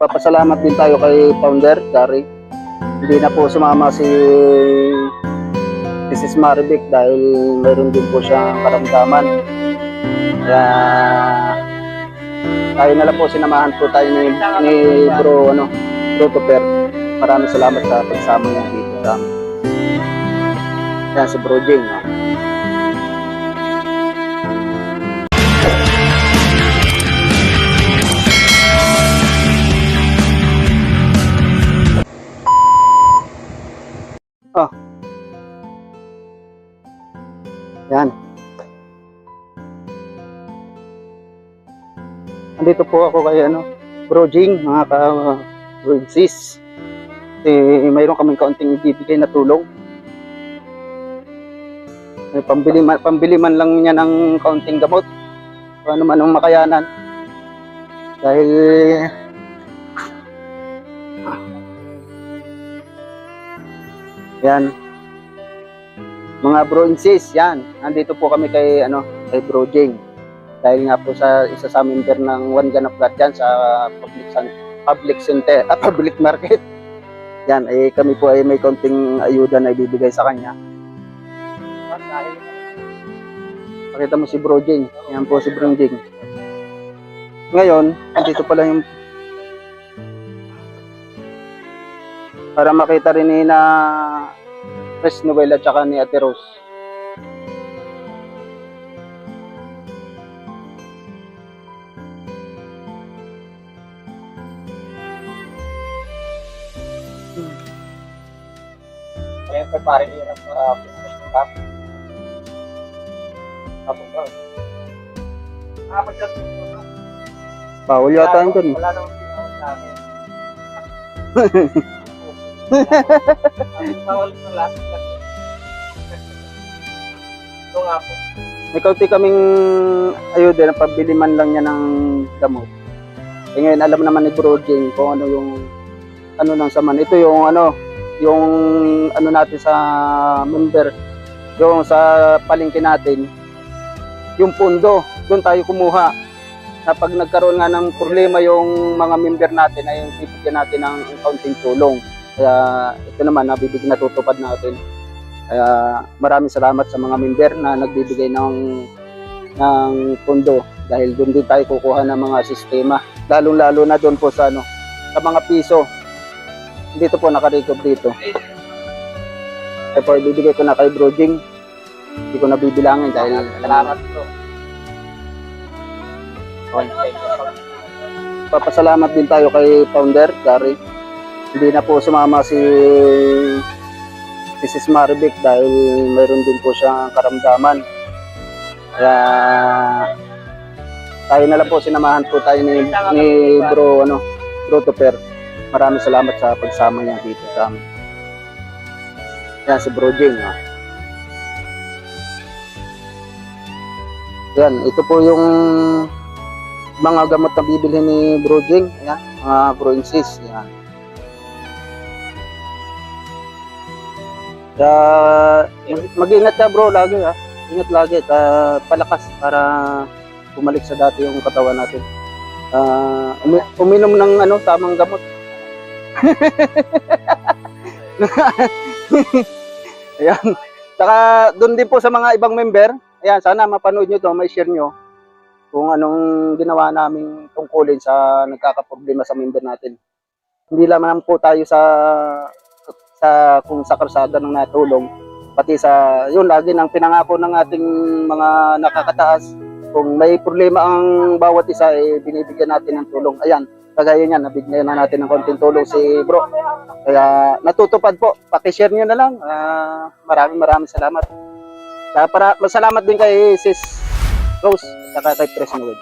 Papasalamat din tayo kay Founder Gary. Hindi na po sumama si Mrs. Marivic dahil mayroon din po siyang karamdaman. Kaya tayo na lang po, sinamahan po tayo ni Bro Tupper. Maraming salamat sa pagsama niya dito sa amin. Yan si Bro Jing. Oh. Yan. Andito po ako kay Bro Jing, mga ka-Bro-Sis. Mayroon kaming kaunting ibibigay na tulong. Pambili man lang niya ng kaunting gamot. Kung ano man ang makayanan. Dahil yan. Mga Bro and Sis, yan. Nandito po kami kay Bro Jing. Dahil nga po sa isa sa member ng One Gun of God dyan sa public market. Yan, kami po ay may konting ayuda na ibibigay sa kanya. Pakita mo si Bro Jing. Yan po si Bro Jing. Ngayon, dito pala yung para makita rin ni na Chris Noel at saka ni Ate Rose. Ayan pa pare niya ng pap. Bawal yata yun dun. Wala nang pinawal sa akin. Bawal na lahat. Ito nga po. May kaunti kaming ayuda na pabili man lang niya ng gamot. Ngayon alam naman ni Bro Jing kung ano yung nang saman. Ito yung yung natin sa member, yung sa palengke natin, yung pundo, doon tayo kumuha. Na pag nagkaroon nga ng problema yung mga member natin, ay yung bibigyan natin ng kaunting tulong. Kaya ito naman, natutupad natin. Kaya maraming salamat sa mga member na nagbibigay ng pundo. Dahil doon din tayo kukuha ng mga sistema. Lalong-lalo na doon po sa mga piso. Dito po nakarecord dito. Kaya po ibibigay ko na kay Bro Jing. Hindi ko nabibilangin dahil Salamat po. Papasalamat din tayo kay Founder Gary. Hindi na po sumama si Mrs. Marivic dahil mayroon din po siyang karamdaman. Kaya tayo na lang po, sinamahan po tayo ni Bro Tupper. Maraming salamat sa pagsama niya dito sa amin. Yan si Bro Jing. Yan, ito po yung mga gamot na bibili ni Bro Jing. Yan, mga Bro and Sis. Yan. Mag-ingat ka bro lagi ha. Ingat lagi at palakas para bumalik sa dati yung katawan natin. Uminom ng tamang gamot. Ayan. Saka doon din po sa mga ibang member, ayan, sana mapanood nyo to, may share nyo kung anong ginawa naming tungkulin sa nagkakaproblema sa member natin. Hindi lamang po tayo kung sa karsada ng natulong, pati sa yun lagi nang pinangako ng ating mga nakakataas, kung may problema ang bawat isa binibigyan natin ng tulong. Ayan, kagaya niyan, nabigyan na natin ng konting tulong si Bro. Kaya natutupad po, paki-share niyo na lang. Maraming salamat. Para masalamat din kay Sis Rose at kay Chris Noel.